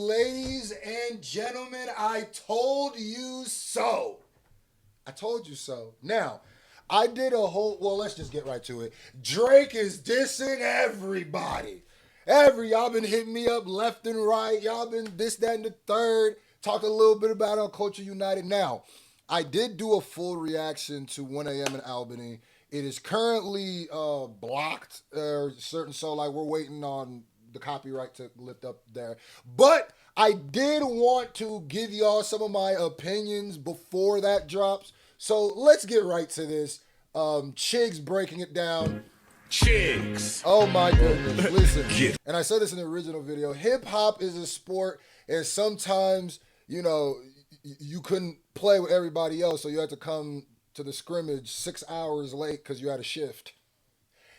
ladies and gentlemen, I told you so. I told you so. Now, I did a whole, well, let's just get right to it. Drake is dissing everybody. Y'all been hitting me up left and right. Y'all been this, that, and the third. Talked a little bit about it on Culture United. Now, I did do a full reaction to 1 a.m. in Albany. It is currently blocked, certain, so like we're waiting on the copyright to lift up there. But I did want to give y'all some of my opinions before that drops. So let's get right to this. Chigs breaking it down. Chigs. Oh my goodness. Listen. And I said this in the original video. Hip hop is a sport, and sometimes, you know, you couldn't play with everybody else, so you had to come to the scrimmage 6 hours late because you had a shift.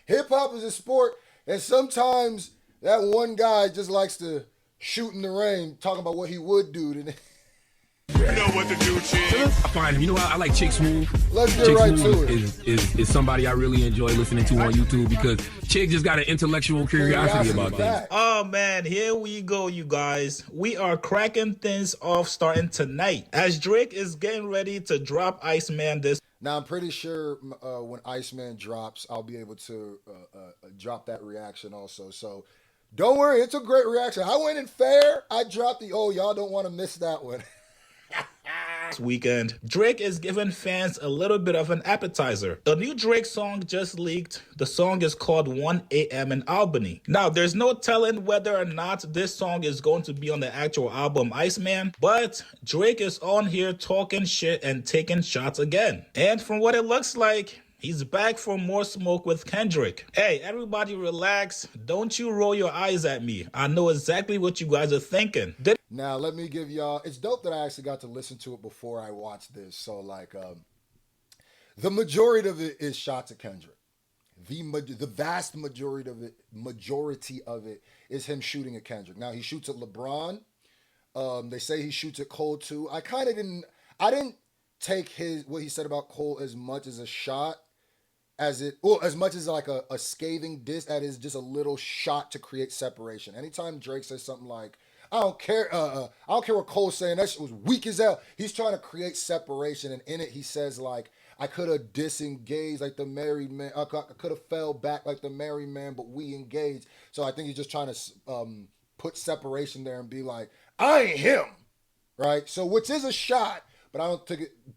Hip hop is a sport, and sometimes that one guy just likes to shoot in the rain, talking about what he would do. You know what to do, Chigs. I find him. You know what? I like Chick Smooth. Let's get Chick right Smooth to it. is somebody I really enjoy listening to on YouTube because Chick just got an intellectual curiosity about things. Oh man, here we go, you guys. We are cracking things off starting tonight as Drake is getting ready to drop Iceman this. Now, I'm pretty sure when Iceman drops, I'll be able to drop that reaction also. So don't worry, it's a great reaction. I went in fair. I dropped the, oh, y'all don't want to miss that one. This weekend, Drake is giving fans a little bit of an appetizer. A new Drake song just leaked. The song is called 1 a.m. in Albany. Now, there's no telling whether or not this song is going to be on the actual album Iceman, but Drake is on here talking shit and taking shots again. And from what it looks like, he's back for more smoke with Kendrick. Hey, everybody relax. Don't you roll your eyes at me. I know exactly what you guys are thinking. Now, let me give y'all, it's dope that I actually got to listen to it before I watched this. So, like, the majority of it is shots at Kendrick. The vast majority of it is him shooting at Kendrick. Now, he shoots at LeBron. They say he shoots at Cole, too. I didn't take what he said about Cole as much as a shot as much as like a scathing diss. That is just a little shot to create separation. Anytime Drake says something like, I don't care what Cole's saying, that shit was weak as hell, he's trying to create separation, and in it he says like, I could have disengaged like the married man, I could have fell back like the married man, but we engaged. So I think he's just trying to put separation there and be like, I ain't him, right? So which is a shot, but I don't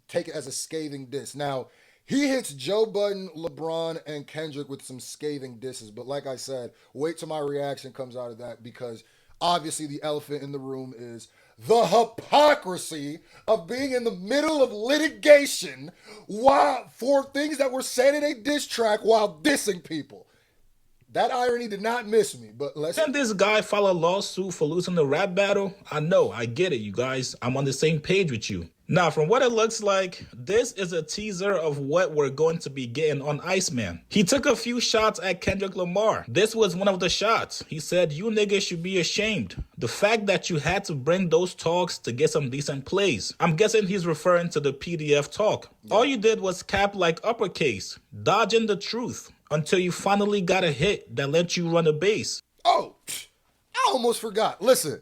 take it as a scathing diss. Now, he hits Joe Budden, LeBron, and Kendrick with some scathing disses. But like I said, wait till my reaction comes out of that, because obviously the elephant in the room is the hypocrisy of being in the middle of litigation for things that were said in a diss track while dissing people. That irony did not miss me, but let's... Can this guy file a lawsuit for losing the rap battle? I know, I get it, you guys. I'm on the same page with you. Now, from what it looks like, this is a teaser of what we're going to be getting on Iceman. He took a few shots at Kendrick Lamar. This was one of the shots. He said, you niggas should be ashamed. The fact that you had to bring those talks to get some decent plays. I'm guessing he's referring to the PDF talk. Yeah. All you did was cap like uppercase, dodging the truth, until you finally got a hit that let you run a base. Oh, I almost forgot. Listen.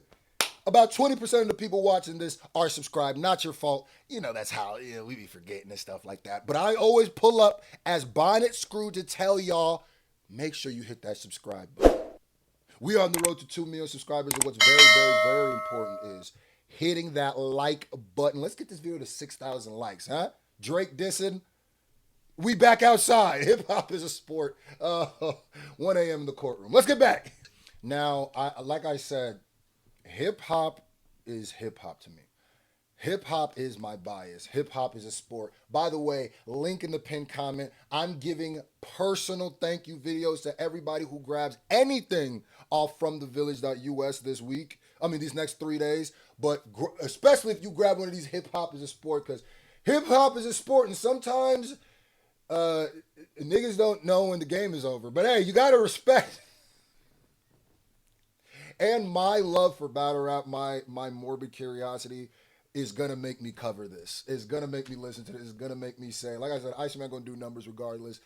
About 20% of the people watching this are subscribed. Not your fault. You know, that's how we be forgetting and stuff like that. But I always pull up as Bonnet Screw to tell y'all, make sure you hit that subscribe button. We are on the road to 2 million subscribers. And what's very, very, very important is hitting that like button. Let's get this video to 6,000 likes, huh? Drake dissing. We back outside. Hip-hop is a sport. 1 a.m. in the courtroom. Let's get back. Now, like I said, hip-hop is hip-hop to me. Hip-hop is my bias. Hip-hop is a sport. By the way, link in the pinned comment. I'm giving personal thank you videos to everybody who grabs anything off from thevillage.us this week. I mean, these next 3 days. But especially if you grab one of these hip-hop is a sport, because hip-hop is a sport, and sometimes niggas don't know when the game is over. But hey, you got to respect... And my love for battle rap, my morbid curiosity is going to make me cover this. It's going to make me listen to this. It's going to make me say, like I said, Iceman going to do numbers regardless.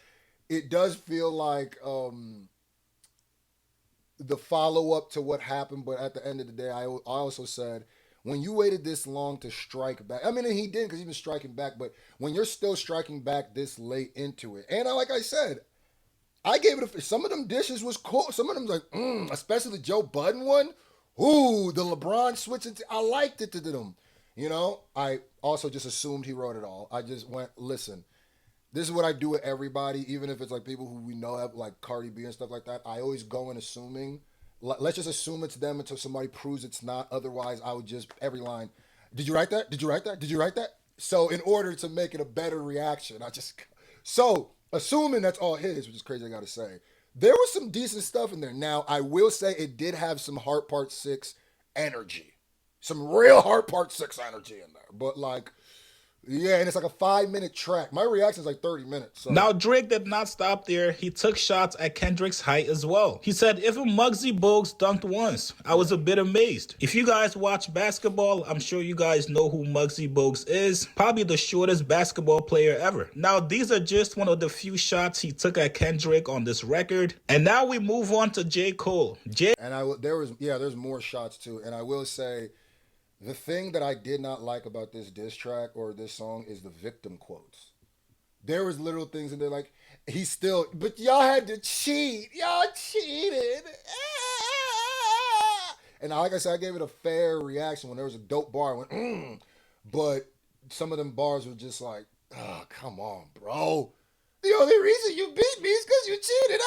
It does feel like the follow up to what happened, but at the end of the day, I also said, when you waited this long to strike back, I mean, and he didn't because he was striking back, but when you're still striking back this late into it, and like I said, I gave it some of them dishes was cool. Some of them like, especially the Joe Budden one. Ooh, the LeBron switching. I liked it to them. You know, I also just assumed he wrote it all. I just went, listen, this is what I do with everybody, even if it's like people who we know have like Cardi B and stuff like that. I always go in assuming. Let's just assume it's them until somebody proves it's not. Otherwise, I would just, every line, did you write that? Did you write that? Did you write that? So in order to make it a better reaction, so assuming that's all his, which is crazy I gotta say, there was some decent stuff in there. Now, I will say it did have some Heart Part 6 energy. Some real Heart Part 6 energy in there. But like, yeah, and it's like a 5-minute track. My reaction is like 30 minutes. So. Now, Drake did not stop there. He took shots at Kendrick's height as well. He said, even Muggsy Bogues dunked once. I was a bit amazed. If you guys watch basketball, I'm sure you guys know who Muggsy Bogues is. Probably the shortest basketball player ever. Now, these are just one of the few shots he took at Kendrick on this record. And now we move on to J. Cole. There's more shots too. And I will say, the thing that I did not like about this diss track or this song is the victim quotes. There was little things in there like, but y'all had to cheat. Y'all cheated. And like I said, I gave it a fair reaction. When there was a dope bar, I went, But some of them bars were just like, oh, come on, bro. The only reason you beat me is because you cheated.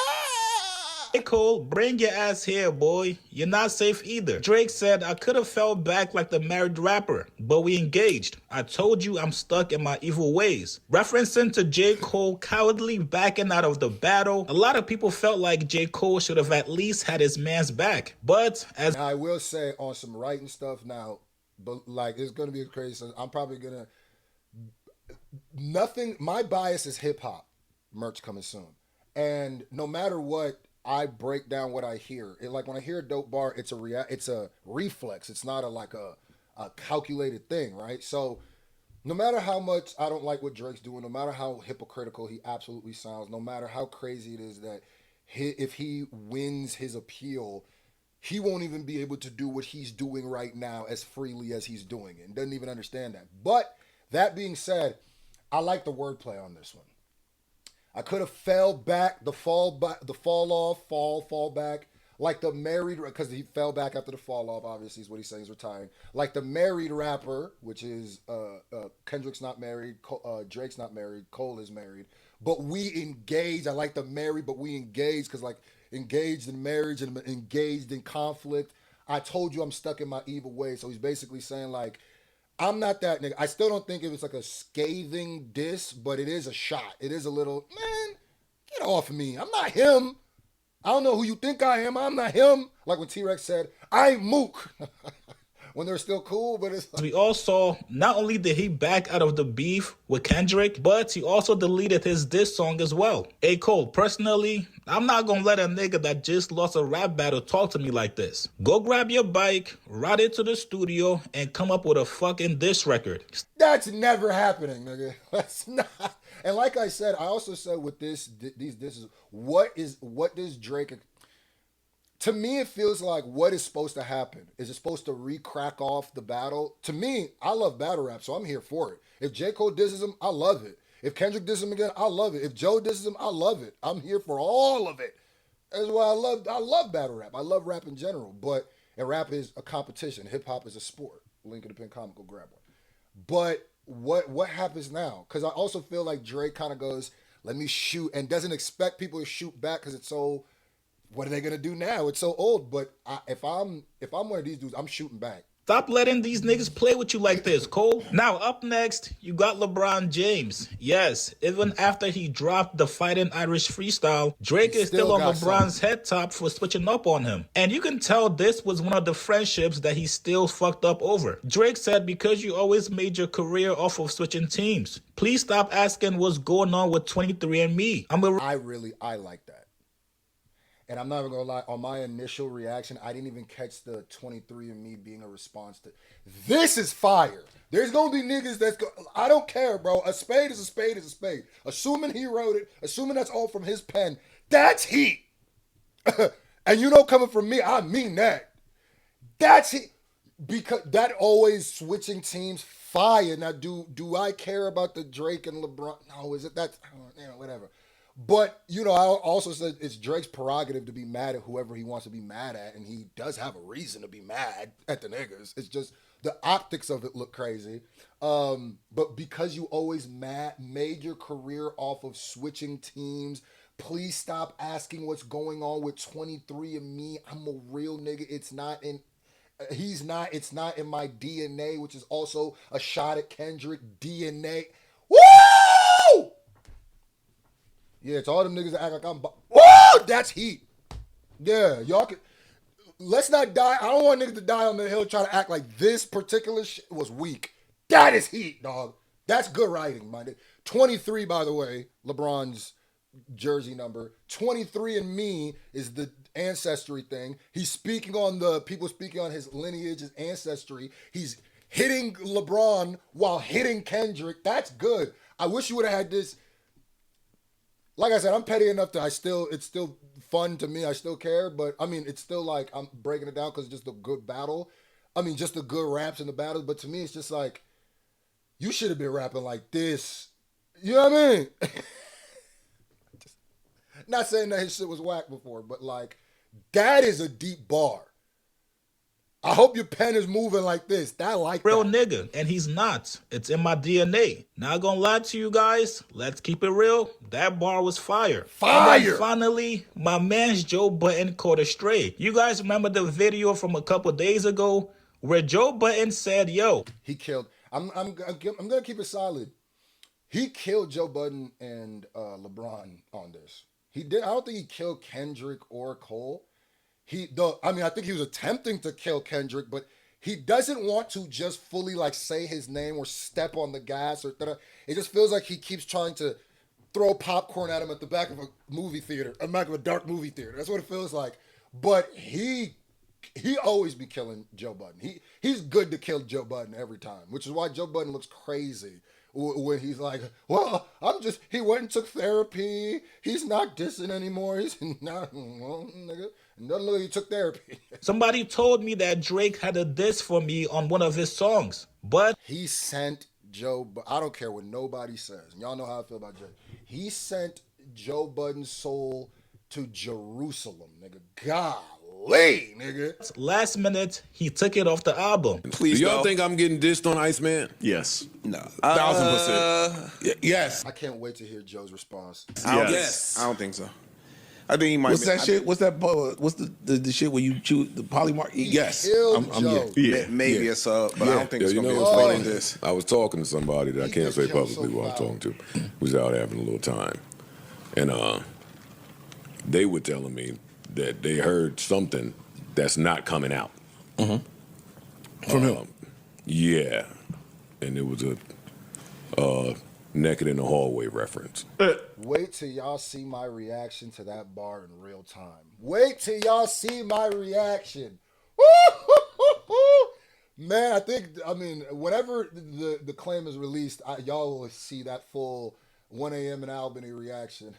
Hey Cole, bring your ass here, boy. You're not safe either. Drake said, I could have fell back like the married rapper, but we engaged. I told you I'm stuck in my evil ways. Referencing to J. Cole cowardly backing out of the battle, a lot of people felt like J. Cole should have at least had his man's back. But as I will say on some writing stuff now, but like it's going to be crazy. I'm probably going to, my bias is hip hop merch coming soon. And no matter what, I break down what I hear. Like when I hear a dope bar, it's a reflex. It's not a calculated thing, right? So no matter how much I don't like what Drake's doing, no matter how hypocritical he absolutely sounds, no matter how crazy it is that if he wins his appeal, he won't even be able to do what he's doing right now as freely as he's doing it and doesn't even understand that. But that being said, I like the wordplay on this one. I could have fell back, the fall back, like the married, because he fell back after the fall off, obviously is what he's saying, he's retiring. Like the married rapper, which is Kendrick's not married, Drake's not married, Cole is married. But we engaged, I like the married, but we engaged, because like engaged in marriage and engaged in conflict. I told you I'm stuck in my evil ways. So he's basically saying like, I'm not that nigga. I still don't think it was like a scathing diss, but it is a shot. It is a little, man, get off of me. I'm not him. I don't know who you think I am. I'm not him. Like when T-Rex said, I ain't Mook. When they're still cool, but it's like... We all saw, not only did he back out of the beef with Kendrick, but he also deleted his diss song as well. Hey Cole, personally, I'm not gonna let a nigga that just lost a rap battle talk to me like this. Go grab your bike, ride it to the studio, and come up with a fucking diss record. That's never happening, nigga. That's not... And like I said, I also said with these disses, what does Drake... To me, it feels like what is supposed to happen. Is it supposed to re-crack off the battle? To me, I love battle rap, so I'm here for it. If J. Cole disses him, I love it. If Kendrick disses him again, I love it. If Joe disses him, I love it. I'm here for all of it. That's why I love battle rap. I love rap in general, and rap is a competition. Hip-hop is a sport. Link in the pin comment, go grab one. But what happens now? Because I also feel like Drake kind of goes, let me shoot, and doesn't expect people to shoot back because it's so... What are they gonna do now? It's so old. But if I'm one of these dudes, I'm shooting back. Stop letting these niggas play with you like this, Cole. Now, up next, you got LeBron James. Yes, even after he dropped the Fighting Irish freestyle, Drake is still on LeBron's head top for switching up on him. And you can tell this was one of the friendships that he still fucked up over. Drake said, because you always made your career off of switching teams, please stop asking what's going on with 23andMe. I like that. And I'm not even gonna lie, on my initial reaction, I didn't even catch the 23andMe being a response to this is fire. There's gonna be niggas I don't care, bro. A spade is a spade is a spade. Assuming he wrote it, assuming that's all from his pen, that's heat. And you know, coming from me, I mean that. That's it. Because that always switching teams fire. Now, do I care about the Drake and LeBron? No, is it that? Whatever. But, you know, I also said it's Drake's prerogative to be mad at whoever he wants to be mad at, and he does have a reason to be mad at the niggas. It's just the optics of it look crazy. But because you always made your career off of switching teams, please stop asking what's going on with 23andMe. I'm a real nigga. It's not in my DNA, which is also a shot at Kendrick DNA. Woo! Yeah, it's all them niggas that act like I'm. Woo! That's heat. Yeah, y'all can. Let's not die. I don't want niggas to die on the hill trying to act like this particular shit was weak. That is heat, dog. That's good writing, my nigga. 23, by the way, LeBron's jersey number. 23andMe is the ancestry thing. He's speaking on his lineage, his ancestry. He's hitting LeBron while hitting Kendrick. That's good. I wish you would have had this. Like I said, I'm petty enough that it's still fun to me. I still care, but I mean, it's still like I'm breaking it down because it's just a good battle. I mean, just the good raps in the battles. But to me, it's just like, you should have been rapping like this. You know what I mean? Not saying that his shit was whack before, but like, that is a deep bar. I hope your pen is moving like this. That like Real that. nigga, and he's not. It's in my DNA. Not gonna lie to you guys. Let's keep it real. That bar was fire. Fire! And then finally, my man's Joe Budden caught a stray. You guys remember the video from a couple days ago where Joe Budden said, "Yo, He killed. I'm gonna keep it solid. He killed Joe Budden and LeBron on this. He did. I don't think he killed Kendrick or Cole. I think he was attempting to kill Kendrick, but he doesn't want to just fully like say his name or step on the gas or it just feels like he keeps trying to throw popcorn at him at the back of a movie theater, at the back of a dark movie theater. That's what it feels like. But he always be killing Joe Budden. He's good to kill Joe Budden every time, which is why Joe Budden looks crazy when he's like, well, he went and took therapy. He's not dissing anymore. He's not, well, nigga. Nothing like he took therapy. somebody told me that Drake had a diss for me on one of his songs." But He sent I don't care what nobody says. Y'all know how I feel about Drake. He sent Joe Budden's soul to Jerusalem, nigga. Golly, nigga. last minute, he took it off the album. Please Do y'all no. think I'm getting dissed on Iceman? Yes. No. 1000%. Yes. I can't wait to hear Joe's response. Yes. I don't think so. I think he might. What's that shit? What's that? What's the shit where you chew the polymark? Yes, killed I'm Joe. yeah. Maybe Yeah. a sub, but I don't think Yo, it's you gonna know be what's as funny? funny as this. I was talking to somebody that I He can't got say killed publicly so who I was foul. talking to. Was out having a little time, and they were telling me that they heard something that's not coming out. From him. Yeah, and it was a naked in the hallway reference. Wait till y'all see my reaction to that bar in real time. Wait till y'all see my reaction. Man, whenever the claim is released, y'all will see that full 1 a.m. in Albany reaction.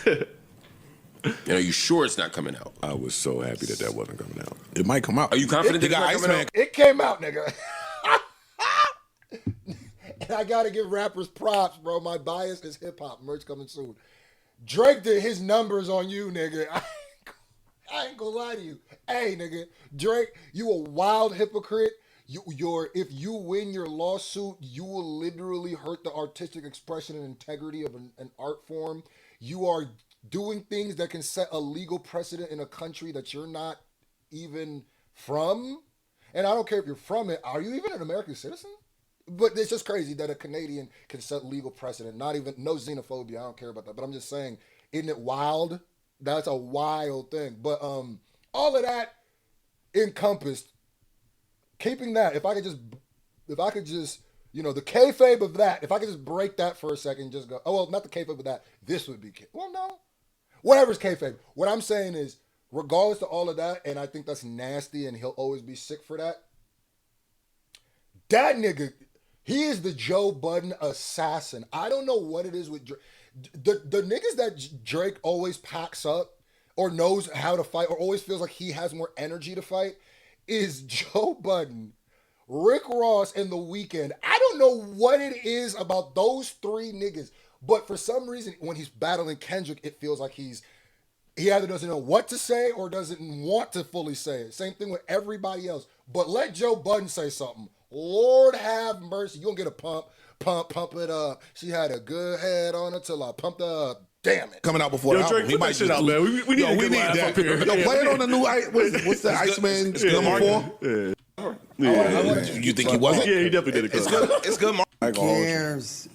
And are you sure it's not coming out? I was so happy that wasn't coming out. It might come out. Are you confident They that got it's not coming Iceman. out? It came out, nigga. And I gotta give rappers props, bro. My bias is hip hop. Merch coming soon. Drake did his numbers on you, nigga. I ain't gonna lie to you. Hey, nigga, Drake, you a wild hypocrite. If you win your lawsuit, you will literally hurt the artistic expression and integrity of an art form. You are doing things that can set a legal precedent in a country that you're not even from. And I don't care if you're from it. Are you even an American citizen? But it's just crazy that a Canadian can set legal precedent. No xenophobia. I don't care about that. But I'm just saying, isn't it wild? That's a wild thing. But all of that encompassed, keeping that, if I could just, the kayfabe of that, if I could just break that for a second, just go, oh, well, not the kayfabe of that, this would be, well, no. Whatever's kayfabe. What I'm saying is, regardless of all of that, and I think that's nasty and he'll always be sick for that, that nigga, he is the Joe Budden assassin. I don't know what it is with Drake. The niggas that Drake always packs up or knows how to fight or always feels like he has more energy to fight is Joe Budden, Rick Ross, and The Weeknd. I don't know what it is about those three niggas, but for some reason, when he's battling Kendrick, it feels like he either doesn't know what to say or doesn't want to fully say it. Same thing with everybody else. But let Joe Budden say something. Lord have mercy. You're going to get a pump it up. She had a good head on her till I pumped her up. Damn it. Coming out before the Yo, Drake, album. He put might that shit just out, do- man. We need Yo, a good laugh up here. Yo, play it on the new, what's the Iceman number 4? You think he wasn't? Yeah, he definitely did it. It's good. It's good. Cares.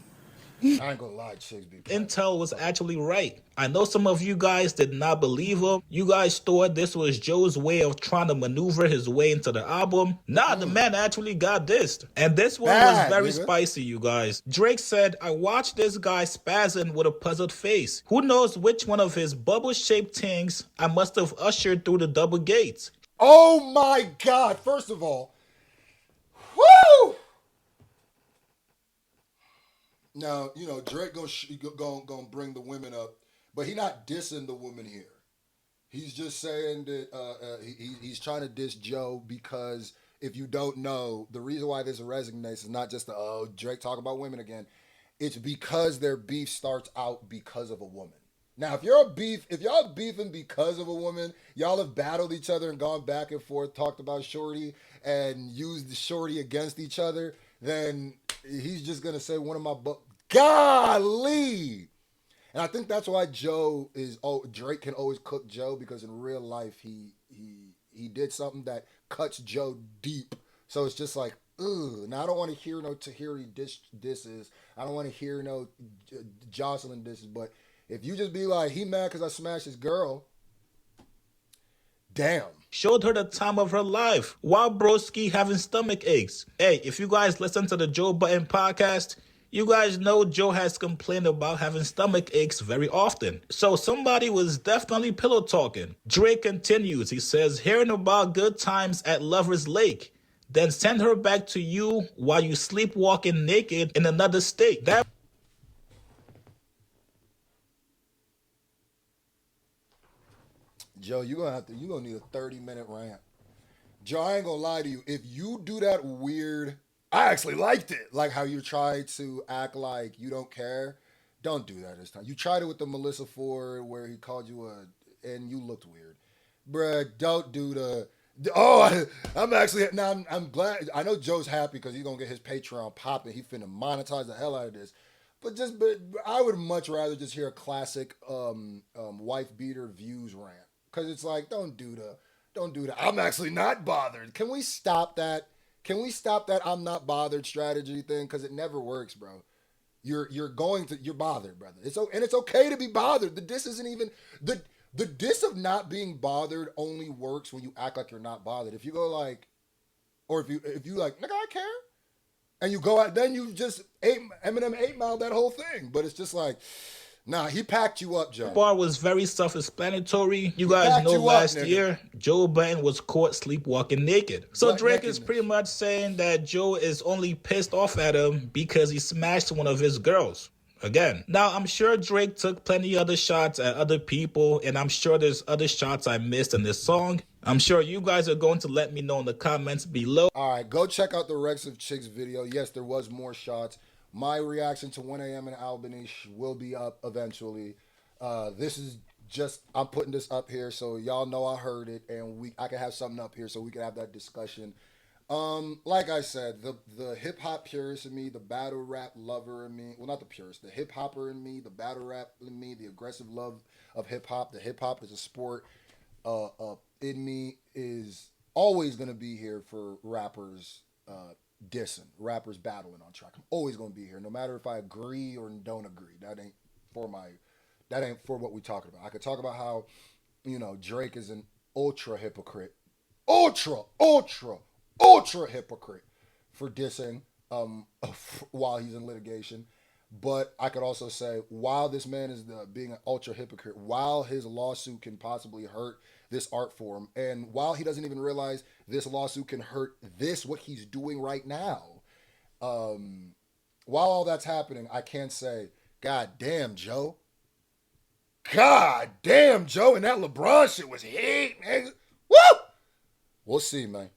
I ain't gonna lie, chicks be Intel was actually right. I know some of you guys did not believe him. You guys thought this was Joe's way of trying to maneuver his way into the album. Nah, the man actually got dissed. And this one was Bad, very nigga. spicy, you guys. Drake said, I watched this guy spazzing with a puzzled face. Who knows which one of his bubble-shaped things I must have ushered through the double gates. Oh my God. First of all, woo! Now, you know, Drake gonna bring the women up, but he not dissing the women here. He's just saying that he's trying to diss Joe because if you don't know, the reason why this resonates is not just Drake talk about women again. It's because their beef starts out because of a woman. Now, if y'all beefing because of a woman, y'all have battled each other and gone back and forth, talked about Shorty and used the Shorty against each other, then he's just gonna say one of my golly. And I think that's why Drake can always cook Joe, because in real life he did something that cuts Joe deep. So it's just like, ugh. Now I don't want to hear no Tahiri disses. I don't want to hear no Jocelyn disses. But if you just be like, he mad because I smashed his girl, damn. Showed her the time of her life while broski having stomach aches. Hey, if you guys listen to the Joe Budden podcast, you guys know Joe has complained about having stomach aches very often. So somebody was definitely pillow talking. Drake continues. He says, hearing about good times at Lover's Lake, then send her back to you while you sleepwalking naked in another state. Joe, you're gonna need a 30-minute rant. Joe, I ain't gonna lie to you. If you do that weird, I actually liked it. Like how you tried to act like you don't care. Don't do that this time. You tried it with the Melissa Ford where he called you and you looked weird. Bruh, don't do I'm glad. I know Joe's happy because he's gonna get his Patreon popping. He finna monetize the hell out of this. But I would much rather just hear a classic wife beater views rant. Because it's like, don't do that. I'm actually not bothered. Can we stop that? Can we stop that I'm not bothered strategy thing? Because it never works, bro. You're bothered, brother. It's okay to be bothered. The diss isn't even the diss of not being bothered only works when you act like you're not bothered. If you go like, or if you like, nigga, I care, and you go out, then you just Eminem 8 Mile that whole thing. But it's just like, nah, he packed you up, Joe. Bar was very self-explanatory. You guys know last year, Joe Budden was caught sleepwalking naked. So Drake is pretty much saying that Joe is only pissed off at him because he smashed one of his girls. Again. Now, I'm sure Drake took plenty other shots at other people, and I'm sure there's other shots I missed in this song. I'm sure you guys are going to let me know in the comments below. All right, go check out the Rex of Chicks video. Yes, there was more shots. My reaction to 1 a.m. in Albany will be up eventually. This is just, I'm putting this up here so y'all know I heard it, and I can have something up here so we can have that discussion. Like I said, the hip hop purist in me, the battle rap lover in me, well, not the purist, the hip hopper in me, the battle rap in me, the aggressive love of hip hop, the hip hop is a sport, in me is always going to be here for rappers, dissing, rappers battling on track. I'm always going to be here, no matter if I agree or don't agree. That ain't for what we talking about. I could talk about how, Drake is an ultra hypocrite, ultra hypocrite for dissing while he's in litigation. But I could also say, while this man is being an ultra hypocrite, while his lawsuit can possibly hurt this art form, and while he doesn't even realize this lawsuit can hurt what he's doing right now, while all that's happening, I can't say, God damn, Joe, God damn, Joe, and that LeBron shit was heat, nigga. Woo! We'll see, man.